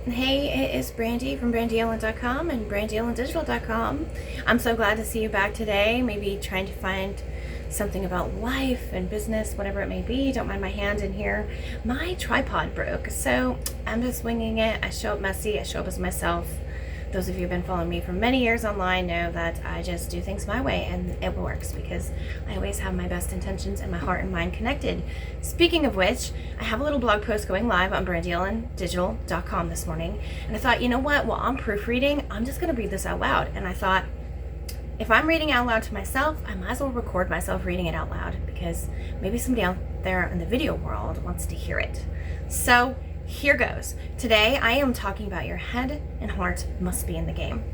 Hey, it is Brandy from BrandyEllen.com and BrandyEllenDigital.com. I'm so glad to see you back today. Maybe trying to find something about life and business, whatever it may be. Don't mind my hand in here. My tripod broke, so I'm just winging it. I show up messy. I show up as myself. Those of you who've been following me for many years online know that I just do things my way, and it works because I always have my best intentions and my heart and mind connected. Speaking of which, I have a little blog post going live on BrandyEllenDigital.com this morning, and I thought, you know what, while I'm proofreading, I'm just going to read this out loud. And I thought, if I'm reading out loud to myself, I might as well record myself reading it out loud because maybe somebody out there in the video world wants to hear it. So here goes. Today I am talking about your head and heart must be in the game.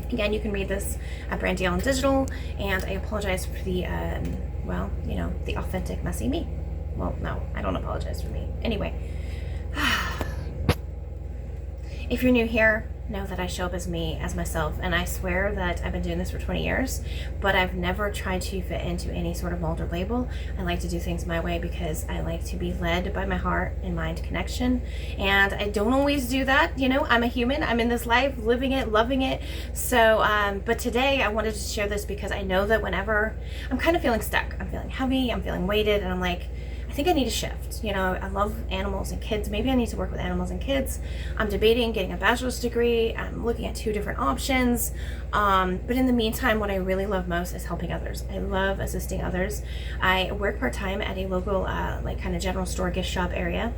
Again, you can read this at Brandy Ellen Digital, and I apologize for the, the authentic messy me. Well, no, I don't apologize for me. Anyway, if you're new here, know that I show up as me, as myself, and I swear that I've been doing this for 20 years, but I've never tried to fit into any sort of mold or label. I like to do things my way because I like to be led by my heart and mind connection, and I don't always do that. You know, I'm a human. I'm in this life, living it, loving it. So, but today I wanted to share this because I know that whenever I'm kind of feeling stuck, I'm feeling heavy, I'm feeling weighted, and I'm like, I think I need a shift. You know, I love animals and kids. Maybe I need to work with animals and kids. I'm debating getting a bachelor's degree. I'm looking at 2 different options. But in the meantime, what I really love most is helping others. I love assisting others. I work part-time at a local, kind of general store, gift shop area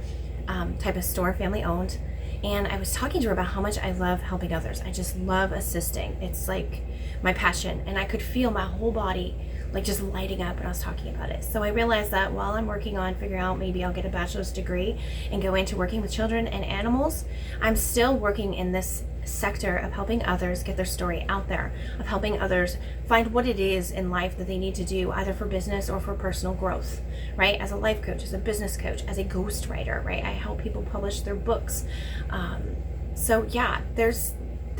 type of store, family owned. And I was talking to her about how much I love helping others. I just love assisting. It's like my passion. And I could feel my whole body like just lighting up when I was talking about it. So I realized that while I'm working on figuring out maybe I'll get a bachelor's degree and go into working with children and animals, I'm still working in this sector of helping others get their story out there, of helping others find what it is in life that they need to do, either for business or for personal growth, right? As a life coach, as a business coach, as a ghostwriter, right? I help people publish their books. So yeah, there's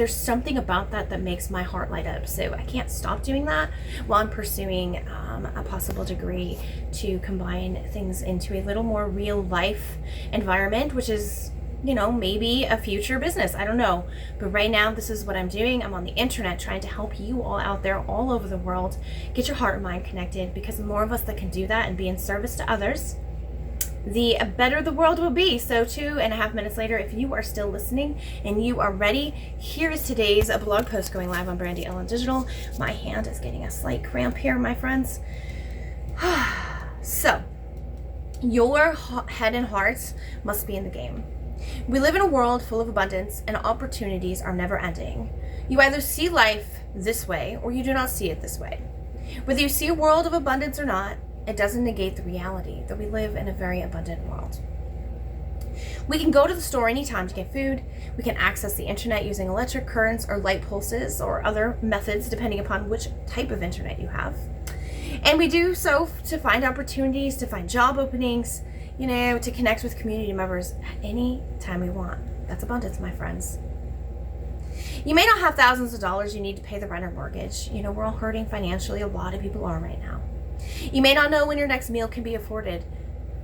something about that makes my heart light up. So I can't stop doing that while I'm pursuing a possible degree to combine things into a little more real life environment, which is, you know, maybe a future business. I don't know. But right now, this is what I'm doing. I'm on the internet trying to help you all out there all over the world get your heart and mind connected, because the more of us that can do that and be in service to others, the better the world will be. So 2.5 minutes later, if you are still listening and you are ready, here is today's blog post going live on Brandy Ellen Digital. My hand is getting a slight cramp here, my friends. So, your head and heart must be in the game. We live in a world full of abundance, and opportunities are never ending. You either see life this way or you do not see it this way. Whether you see a world of abundance or not, it doesn't negate the reality that we live in a very abundant world. We can go to the store anytime to get food. We can access the internet using electric currents or light pulses or other methods depending upon which type of internet you have. And we do so to find opportunities, to find job openings, you know, to connect with community members at any time we want. That's abundance, my friends. You may not have thousands of dollars you need to pay the rent or mortgage. You know, we're all hurting financially. A lot of people are right now. You may not know when your next meal can be afforded.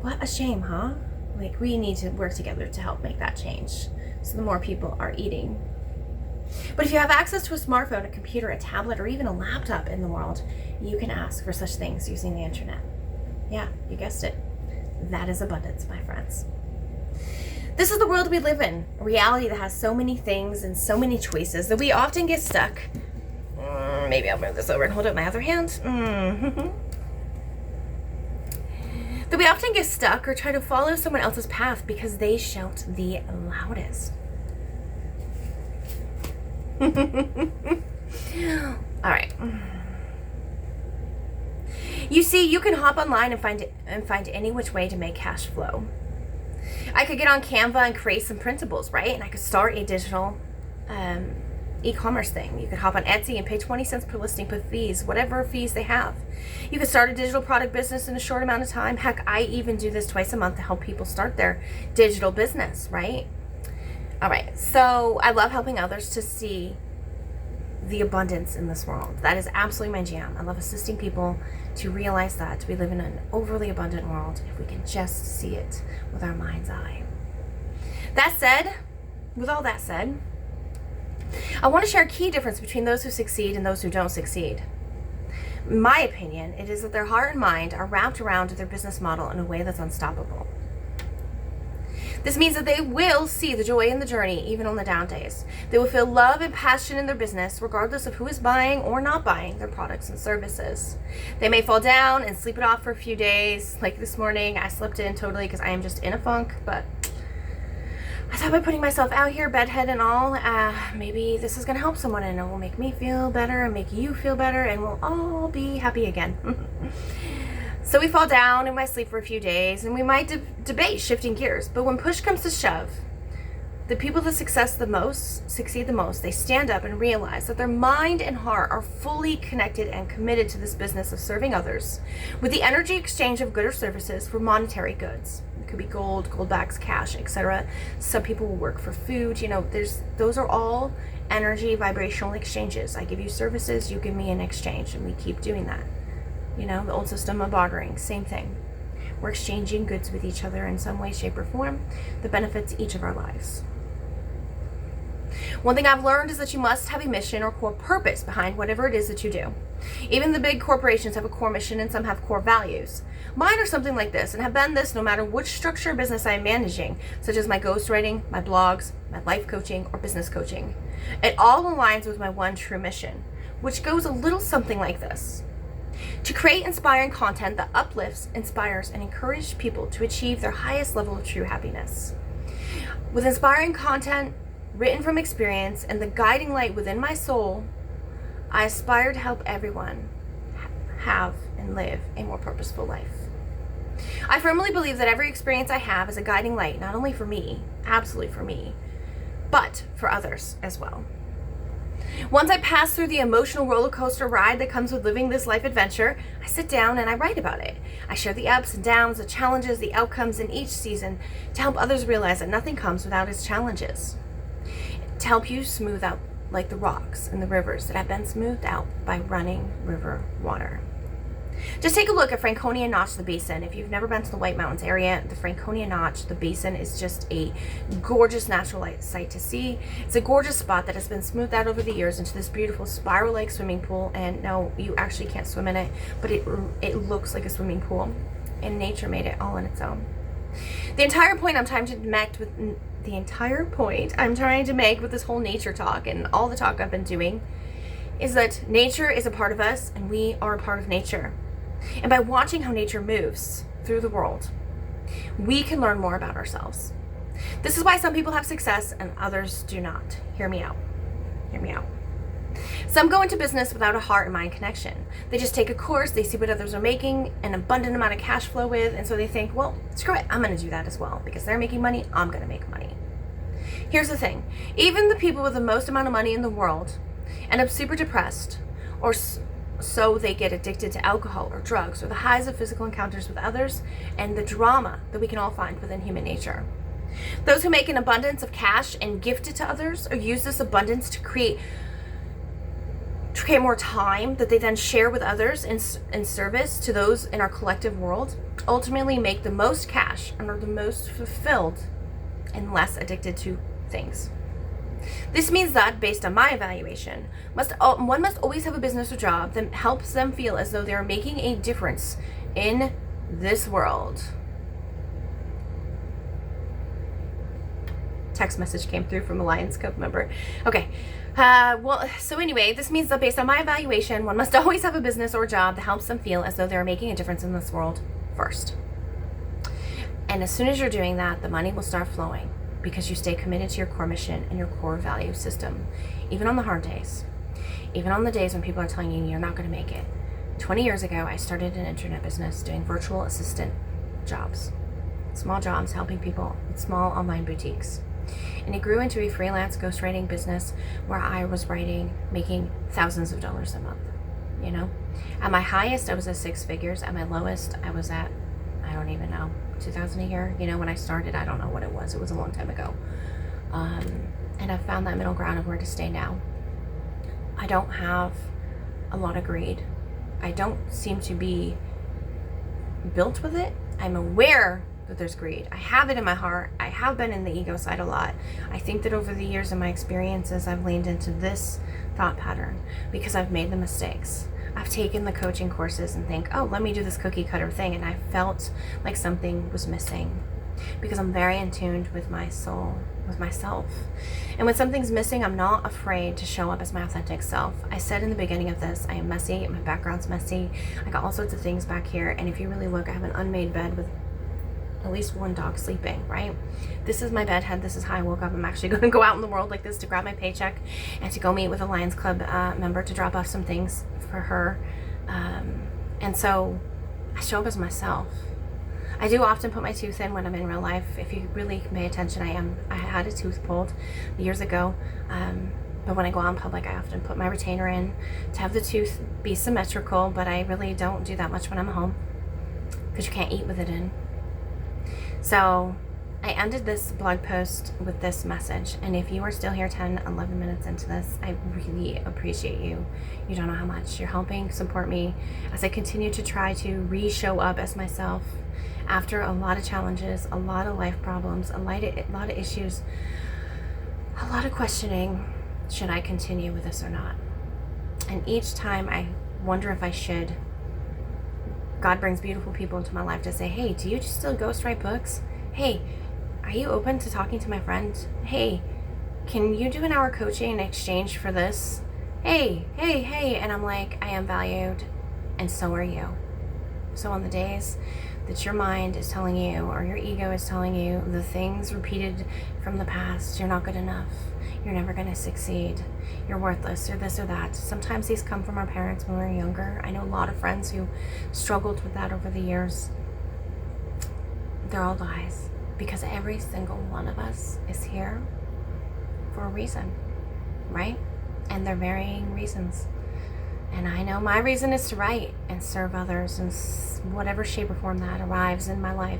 What a shame, huh? Like, we need to work together to help make that change so the more people are eating. But if you have access to a smartphone, a computer, a tablet, or even a laptop in the world, you can ask for such things using the internet. Yeah, you guessed it. That is abundance, my friends. This is the world we live in, a reality that has so many things and so many choices that we often get stuck. Maybe I'll move this over and hold up my other hand. That we often get stuck or try to follow someone else's path because they shout the loudest. All right. You see, you can hop online and find any which way to make cash flow. I could get on Canva and create some printables, right? And I could start a digital e-commerce thing. You could hop on Etsy and pay 20 cents per listing per fees, whatever fees they have. You could start a digital product business in a short amount of time. Heck, I even do this twice a month to help people start their digital business, right? All right, so I love helping others to see the abundance in this world. That is absolutely my jam. I love assisting people to realize that we live in an overly abundant world if we can just see it with our mind's eye. That said, with all that said, I want to share a key difference between those who succeed and those who don't succeed. In my opinion, it is that their heart and mind are wrapped around their business model in a way that's unstoppable. This means that they will see the joy in the journey, even on the down days. They will feel love and passion in their business, regardless of who is buying or not buying their products and services. They may fall down and sleep it off for a few days. Like this morning, I slept in totally because I am just in a funk, but I thought by putting myself out here, bedhead and all, maybe this is going to help someone and it will make me feel better and make you feel better and we'll all be happy again. So we fall down in my sleep for a few days and we might debate shifting gears. But when push comes to shove, the people that succeed the most, they stand up and realize that their mind and heart are fully connected and committed to this business of serving others with the energy exchange of goods or services for monetary goods. It could be gold, gold backs, cash, etc. Some people will work for food. Those are all energy vibrational exchanges. I give you services, you give me an exchange, and we keep doing that. The old system of bartering, same thing. We're exchanging goods with each other in some way, shape, or form that benefits each of our lives. One thing I've learned is that you must have a mission or core purpose behind whatever it is that you do. Even the big corporations have a core mission and some have core values. Mine are something like this and have been this no matter which structure of business I am managing, such as my ghostwriting, my blogs, my life coaching, or business coaching. It all aligns with my one true mission, which goes a little something like this. To create inspiring content that uplifts, inspires, and encourages people to achieve their highest level of true happiness. With inspiring content written from experience and the guiding light within my soul, I aspire to help everyone have and live a more purposeful life. I firmly believe that every experience I have is a guiding light, not only for me, absolutely for me, but for others as well. Once I pass through the emotional roller coaster ride that comes with living this life adventure, I sit down and I write about it. I share the ups and downs, the challenges, the outcomes in each season to help others realize that nothing comes without its challenges. To help you smooth out like the rocks and the rivers that have been smoothed out by running river water. Just take a look at Franconia Notch, the basin. If you've never been to the White Mountains area, the Franconia Notch, the basin, is just a gorgeous natural sight to see. It's a gorgeous spot that has been smoothed out over the years into this beautiful spiral-like swimming pool. And no, you actually can't swim in it, but it looks like a swimming pool. And nature made it all on its own. The entire point I'm trying to make with this whole nature talk and all the talk I've been doing is that nature is a part of us and we are a part of nature. And by watching how nature moves through the world, we can learn more about ourselves. This is why some people have success and others do not. Hear me out. Hear me out. Some go into business without a heart and mind connection. They just take a course, they see what others are making an abundant amount of cash flow with, and so they think, well, screw it, I'm going to do that as well. Because they're making money, I'm going to make money. Here's the thing. Even the people with the most amount of money in the world end up super depressed, or so they get addicted to alcohol or drugs or the highs of physical encounters with others and the drama that we can all find within human nature. Those who make an abundance of cash and gift it to others or use this abundance to create more time that they then share with others in service to those in our collective world ultimately make the most cash and are the most fulfilled and less addicted to things. This means that, based on my evaluation, one must always have a business or job that helps them feel as though they are making a difference in this world. Text message came through from a Lions Club member. Okay. So anyway, this means that based on my evaluation, one must always have a business or job that helps them feel as though they're making a difference in this world first. And as soon as you're doing that, the money will start flowing because you stay committed to your core mission and your core value system, even on the hard days, even on the days when people are telling you you're not going to make it. 20 years ago, I started an internet business doing virtual assistant jobs, small jobs helping people with small online boutiques. And it grew into a freelance ghostwriting business where I was writing, making thousands of dollars a month, At my highest, I was at 6 figures. At my lowest, I was at, I don't even know, 2,000 a year. When I started, I don't know what it was. It was a long time ago. And I've found that middle ground of where to stay now. I don't have a lot of greed. I don't seem to be built with it. I'm aware that there's greed. I have it in my heart. I have been in the ego side a lot. I think that over the years and my experiences, I've leaned into this thought pattern because I've made the mistakes. I've taken the coaching courses and think, oh, let me do this cookie cutter thing. And I felt like something was missing because I'm very in tune with my soul, with myself. And when something's missing, I'm not afraid to show up as my authentic self. I said in the beginning of this, I am messy. My background's messy. I got all sorts of things back here. And if you really look, I have an unmade bed with at least one dog sleeping, right? This is my bed head. This is how I woke up. I'm actually going to go out in the world like this to grab my paycheck and to go meet with a Lions Club member to drop off some things for her. And so I show up as myself. I do often put my tooth in when I'm in real life. If you really pay attention, I had a tooth pulled years ago. But when I go out in public, I often put my retainer in to have the tooth be symmetrical, but I really don't do that much when I'm home because you can't eat with it in. So I ended this blog post with this message. And if you are still here 10, 11 minutes into this, I really appreciate you. You don't know how much you're helping support me as I continue to try to re-show up as myself after a lot of challenges, a lot of life problems, a lot of issues, a lot of questioning. Should I continue with this or not? And each time I wonder if I should. God brings beautiful people into my life to say, hey, do you still ghostwrite books? Hey, are you open to talking to my friend? Hey, can you do an hour coaching in exchange for this? Hey. And I'm like, I am valued, and so are you. So on the days that your mind is telling you, or your ego is telling you, the things repeated from the past, you're not good enough, you're never going to succeed, you're worthless, or this or that. Sometimes these come from our parents when we were younger. I know a lot of friends who struggled with that over the years. They're all lies, because every single one of us is here for a reason, right? And they're varying reasons. And I know my reason is to write and serve others in whatever shape or form that arrives in my life.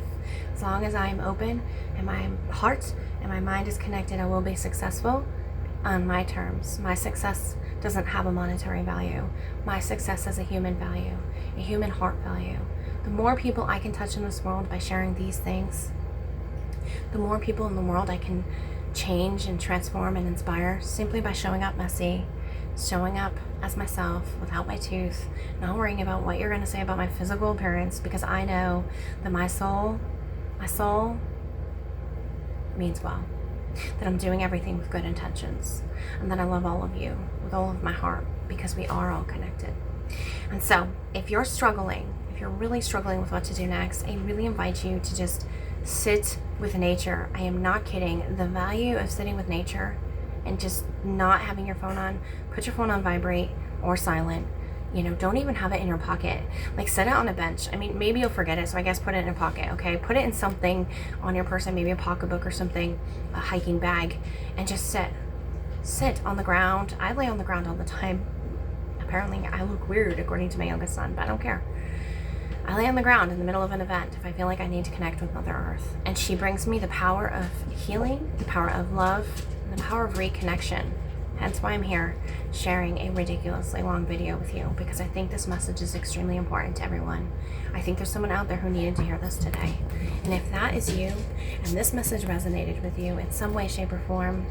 As long as I am open and my heart and my mind is connected, I will be successful on my terms. My success doesn't have a monetary value. My success has a human value, a human heart value. The more people I can touch in this world by sharing these things, the more people in the world I can change and transform and inspire simply by showing up messy, showing up as myself without my tooth, not worrying about what you're going to say about my physical appearance, because I know that my soul means well, that I'm doing everything with good intentions, and that I love all of you with all of my heart, because we are all connected. And so if you're really struggling with what to do next, I really invite you to just sit with nature. I am not kidding. The value of sitting with nature and just not having your phone on, put your phone on vibrate or silent. Don't even have it in your pocket. Like, set it on a bench. I mean, maybe you'll forget it, so I guess put it in a pocket, okay? Put it in something on your person, maybe a pocketbook or something, a hiking bag, and just sit on the ground. I lay on the ground all the time. Apparently, I look weird according to my youngest son, but I don't care. I lay on the ground in the middle of an event if I feel like I need to connect with Mother Earth. And she brings me the power of healing, the power of love, and the power of reconnection. Hence why I'm here sharing a ridiculously long video with you, because I think this message is extremely important to everyone. I think there's someone out there who needed to hear this today. And if that is you, and this message resonated with you in some way, shape, or form,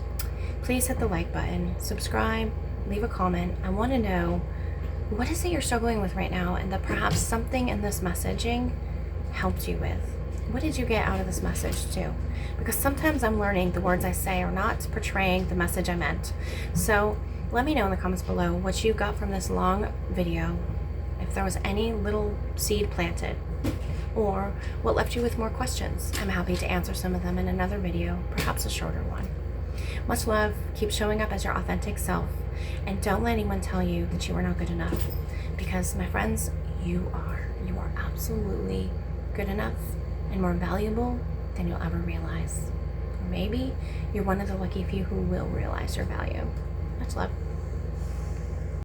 please hit the like button, subscribe, leave a comment. I want to know, what is it you're struggling with right now, and that perhaps something in this messaging helped you with? What did you get out of this message too? Because sometimes I'm learning the words I say are not portraying the message I meant. So let me know in the comments below what you got from this long video, if there was any little seed planted, or what left you with more questions. I'm happy to answer some of them in another video, perhaps a shorter one. Much love. Keep showing up as your authentic self, and don't let anyone tell you that you are not good enough, because my friends, you are absolutely good enough and more valuable than you'll ever realize. Or maybe you're one of the lucky few who will realize your value. Much love.